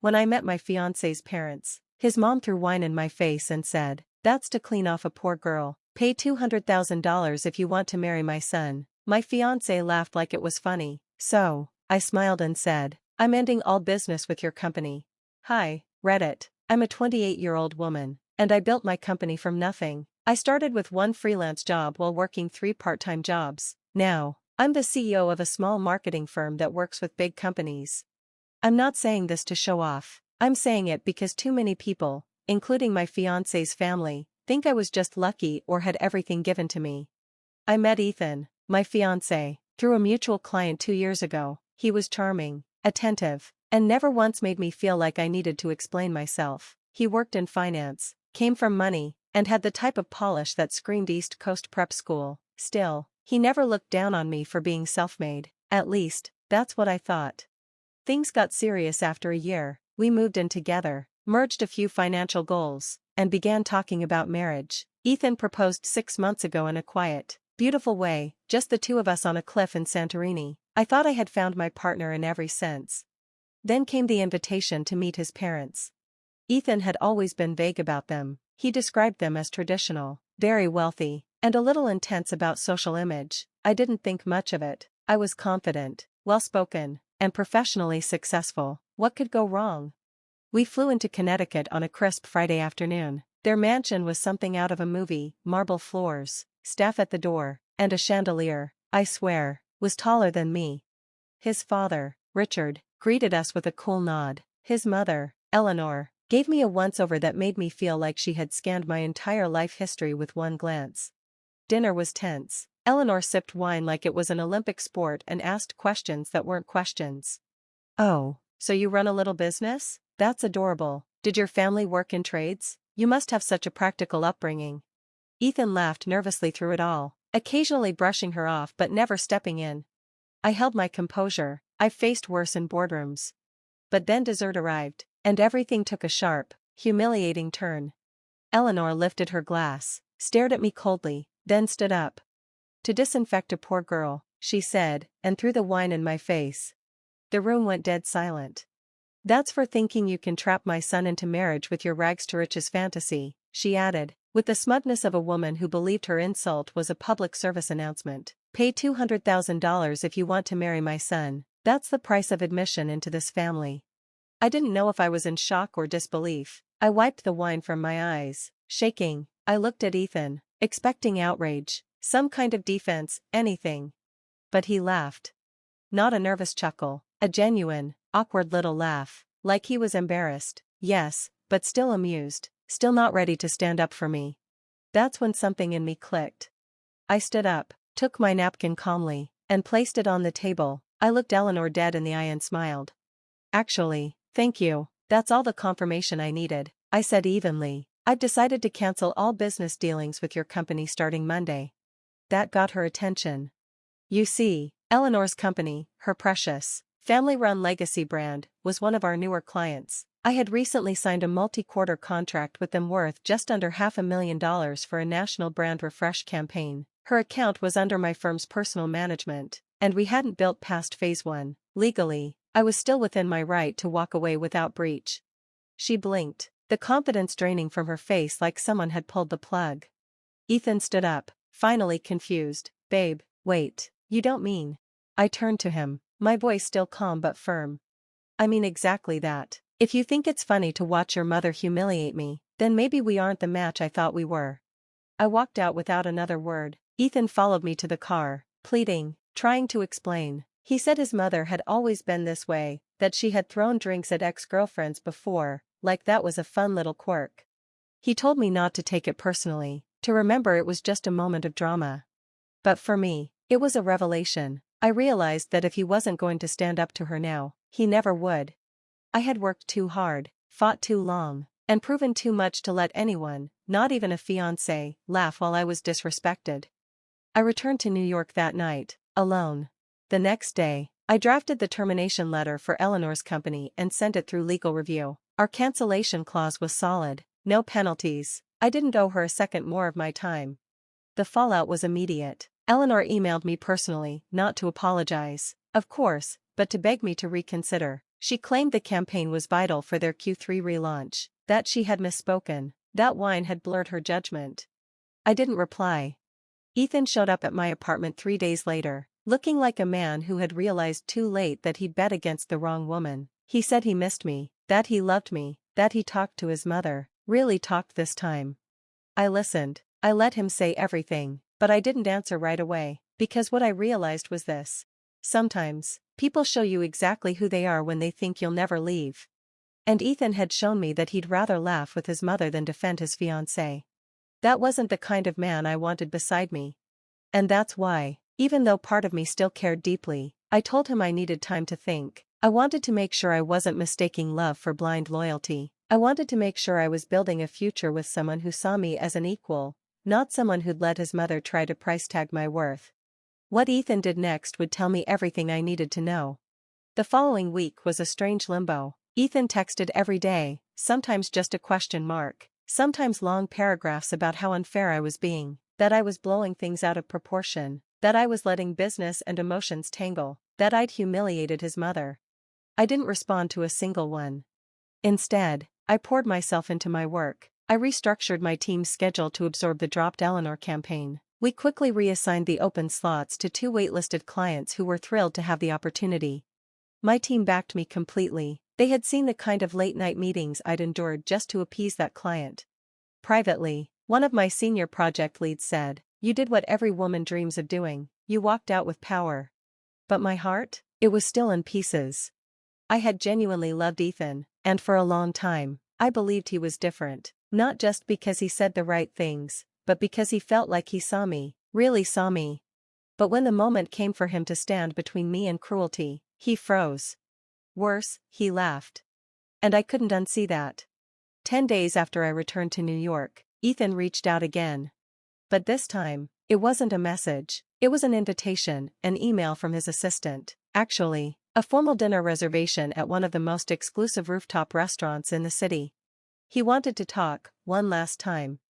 When I met my fiance's parents, his mom threw wine in my face and said, "That's to clean off a poor girl. Pay $200,000 if you want to marry my son." My fiancé laughed like it was funny. So, I smiled and said, "I'm ending all business with your company." Hi, Reddit. I'm a 28-year-old woman, and I built my company from nothing. I started with one freelance job while working 3 part-time jobs. Now, I'm the CEO of a small marketing firm that works with big companies. I'm not saying this to show off. I'm saying it because too many people, including my fiancé's family, think I was just lucky or had everything given to me. I met Ethan, my fiancé, through a mutual client 2 years ago. He was charming, attentive, and never once made me feel like I needed to explain myself. He worked in finance, came from money, and had the type of polish that screamed East Coast prep school. Still, he never looked down on me for being self-made. At least, that's what I thought. Things got serious after a year. We moved in together, merged a few financial goals, and began talking about marriage. Ethan proposed 6 months ago in a quiet, beautiful way, just the two of us on a cliff in Santorini. I thought I had found my partner in every sense. Then came the invitation to meet his parents. Ethan had always been vague about them. He described them as traditional, very wealthy, and a little intense about social image. I didn't think much of it. I was confident, well-spoken, and professionally successful. What could go wrong? We flew into Connecticut on a crisp Friday afternoon. Their mansion was something out of a movie: marble floors, staff at the door, and a chandelier, I swear, was taller than me. His father, Richard, greeted us with a cool nod. His mother, Eleanor, gave me a once-over that made me feel like she had scanned my entire life history with one glance. Dinner was tense. Eleanor sipped wine like it was an Olympic sport and asked questions that weren't questions. "Oh, so you run a little business? That's adorable. Did your family work in trades? You must have such a practical upbringing." Ethan laughed nervously through it all, occasionally brushing her off but never stepping in. I held my composure. I've faced worse in boardrooms. But then dessert arrived, and everything took a sharp, humiliating turn. Eleanor lifted her glass, stared at me coldly, then stood up. "To disinfect a poor girl," she said, and threw the wine in my face. The room went dead silent. "That's for thinking you can trap my son into marriage with your rags-to-riches fantasy," she added, with the smugness of a woman who believed her insult was a public service announcement. "Pay $200,000 if you want to marry my son. That's the price of admission into this family." I didn't know if I was in shock or disbelief. I wiped the wine from my eyes. Shaking, I looked at Ethan, expecting outrage, some kind of defense, anything. But he laughed. Not a nervous chuckle, a genuine, awkward little laugh, like he was embarrassed, yes, but still amused, still not ready to stand up for me. That's when something in me clicked. I stood up, took my napkin calmly, and placed it on the table. I looked Eleanor dead in the eye and smiled. "Actually, thank you, that's all the confirmation I needed," I said evenly. "I've decided to cancel all business dealings with your company starting Monday." That got her attention. You see, Eleanor's company, her precious, family-run legacy brand, was one of our newer clients. I had recently signed a multi-quarter contract with them worth just under $500,000 for a national brand refresh campaign. Her account was under my firm's personal management, and we hadn't built past phase 1. Legally, I was still within my right to walk away without breach. She blinked, the confidence draining from her face like someone had pulled the plug. Ethan stood up, finally confused. "Babe, wait, you don't mean..." I turned to him, my voice still calm but firm. "I mean exactly that. If you think it's funny to watch your mother humiliate me, then maybe we aren't the match I thought we were." I walked out without another word. Ethan followed me to the car, pleading, trying to explain. He said his mother had always been this way, that she had thrown drinks at ex-girlfriends before, like that was a fun little quirk. He told me not to take it personally, to remember it was just a moment of drama. But for me, it was a revelation. I realized that if he wasn't going to stand up to her now, he never would. I had worked too hard, fought too long, and proven too much to let anyone, not even a fiancé, laugh while I was disrespected. I returned to New York that night, alone. The next day, I drafted the termination letter for Eleanor's company and sent it through legal review. Our cancellation clause was solid, no penalties. I didn't owe her a second more of my time. The fallout was immediate. Eleanor emailed me personally, not to apologize, of course, but to beg me to reconsider. She claimed the campaign was vital for their Q3 relaunch, that she had misspoken, that wine had blurred her judgment. I didn't reply. Ethan showed up at my apartment 3 days later, looking like a man who had realized too late that he'd bet against the wrong woman. He said he missed me, that he loved me, that he talked to his mother, really talked this time. I listened. I let him say everything, but I didn't answer right away, because what I realized was this. Sometimes, people show you exactly who they are when they think you'll never leave. And Ethan had shown me that he'd rather laugh with his mother than defend his fiancé. That wasn't the kind of man I wanted beside me. And that's why, even though part of me still cared deeply, I told him I needed time to think. I wanted to make sure I wasn't mistaking love for blind loyalty. I wanted to make sure I was building a future with someone who saw me as an equal, not someone who'd let his mother try to price tag my worth. What Ethan did next would tell me everything I needed to know. The following week was a strange limbo. Ethan texted every day, sometimes just a question mark, sometimes long paragraphs about how unfair I was being, that I was blowing things out of proportion, that I was letting business and emotions tangle, that I'd humiliated his mother. I didn't respond to a single one. Instead, I poured myself into my work. I restructured my team's schedule to absorb the dropped Eleanor campaign. We quickly reassigned the open slots to 2 waitlisted clients who were thrilled to have the opportunity. My team backed me completely. They had seen the kind of late-night meetings I'd endured just to appease that client. Privately, one of my senior project leads said, "You did what every woman dreams of doing, you walked out with power." But my heart? It was still in pieces. I had genuinely loved Ethan, and for a long time, I believed he was different, not just because he said the right things, but because he felt like he saw me, really saw me. But when the moment came for him to stand between me and cruelty, he froze. Worse, he laughed. And I couldn't unsee that. 10 days after I returned to New York, Ethan reached out again. But this time, it wasn't a message, it was an invitation, an email from his assistant, actually, a formal dinner reservation at one of the most exclusive rooftop restaurants in the city. He wanted to talk, one last time.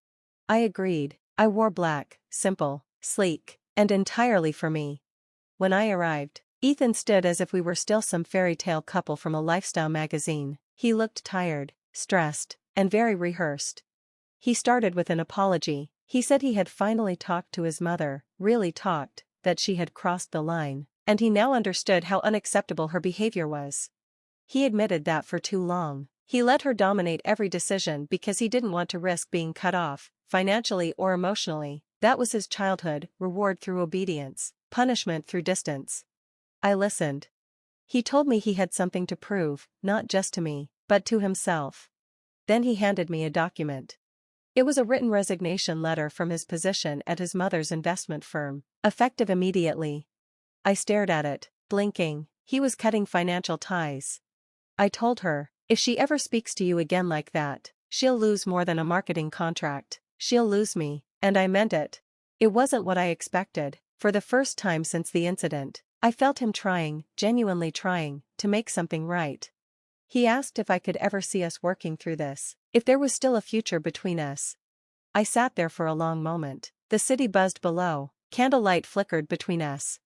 I agreed. I wore black, simple, sleek, and entirely for me. When I arrived, Ethan stood as if we were still some fairy tale couple from a lifestyle magazine. He looked tired, stressed, and very rehearsed. He started with an apology. He said he had finally talked to his mother, really talked, that she had crossed the line, and he now understood how unacceptable her behavior was. He admitted that for too long, he let her dominate every decision because he didn't want to risk being cut off, financially or emotionally. That was his childhood, reward through obedience, punishment through distance. I listened. He told me he had something to prove, not just to me, but to himself. Then he handed me a document. It was a written resignation letter from his position at his mother's investment firm, effective immediately. I stared at it, blinking. He was cutting financial ties. I told her, if she ever speaks to you again like that, she'll lose more than a marketing contract. She'll lose me, and I meant it. It wasn't what I expected. For the first time since the incident, I felt him trying, genuinely trying, to make something right. He asked if I could ever see us working through this, if there was still a future between us. I sat there for a long moment. The city buzzed below, candlelight flickered between us.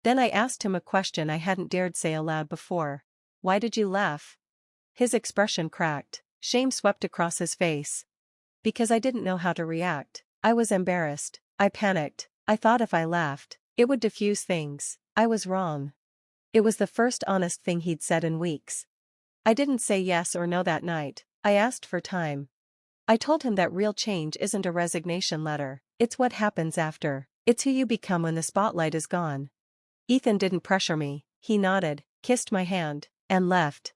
Then I asked him a question I hadn't dared say aloud before. Why did you laugh? His expression cracked. Shame swept across his face. Because I didn't know how to react. I was embarrassed. I panicked. I thought if I laughed, it would diffuse things. I was wrong. It was the first honest thing he'd said in weeks. I didn't say yes or no that night. I asked for time. I told him that real change isn't a resignation letter. It's what happens after. It's who you become when the spotlight is gone. Ethan didn't pressure me. He nodded, kissed my hand, and left.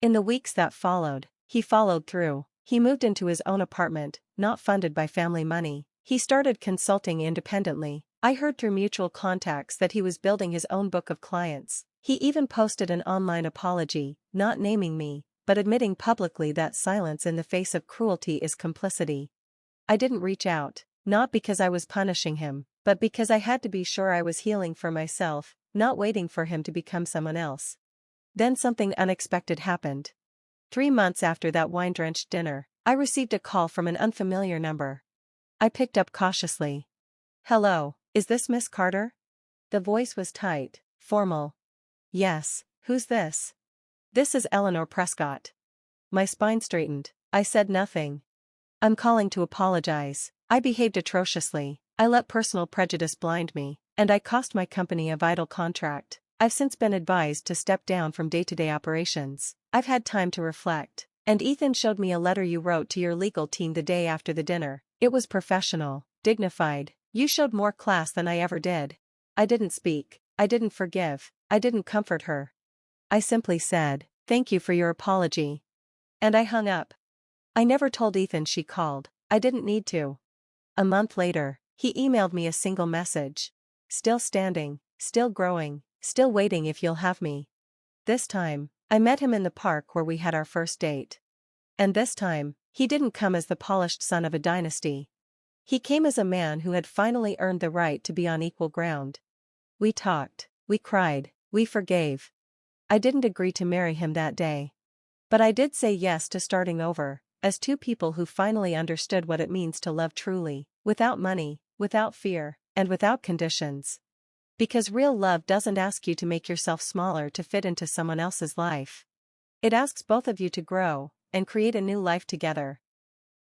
In the weeks that followed, he followed through. He moved into his own apartment, not funded by family money. He started consulting independently. I heard through mutual contacts that he was building his own book of clients. He even posted an online apology, not naming me, but admitting publicly that silence in the face of cruelty is complicity. I didn't reach out, not because I was punishing him, but because I had to be sure I was healing for myself, not waiting for him to become someone else. Then something unexpected happened. 3 months after that wine-drenched dinner, I received a call from an unfamiliar number. I picked up cautiously. "Hello, is this Miss Carter?" The voice was tight, formal. "Yes, who's this?" This is Eleanor Prescott. My spine straightened. I said nothing. I'm calling to apologize. I behaved atrociously. I let personal prejudice blind me, and I cost my company a vital contract. I've since been advised to step down from day-to-day operations. I've had time to reflect. And Ethan showed me a letter you wrote to your legal team the day after the dinner. It was professional, dignified. You showed more class than I ever did. I didn't speak. I didn't forgive. I didn't comfort her. I simply said, "Thank you for your apology." And I hung up. I never told Ethan she called. I didn't need to. A month later, he emailed me a single message. Still standing, still growing, still waiting if you'll have me. This time, I met him in the park where we had our first date. And this time, he didn't come as the polished son of a dynasty. He came as a man who had finally earned the right to be on equal ground. We talked, we cried, we forgave. I didn't agree to marry him that day. But I did say yes to starting over, as two people who finally understood what it means to love truly, without money, without fear, and without conditions. Because real love doesn't ask you to make yourself smaller to fit into someone else's life. It asks both of you to grow and create a new life together.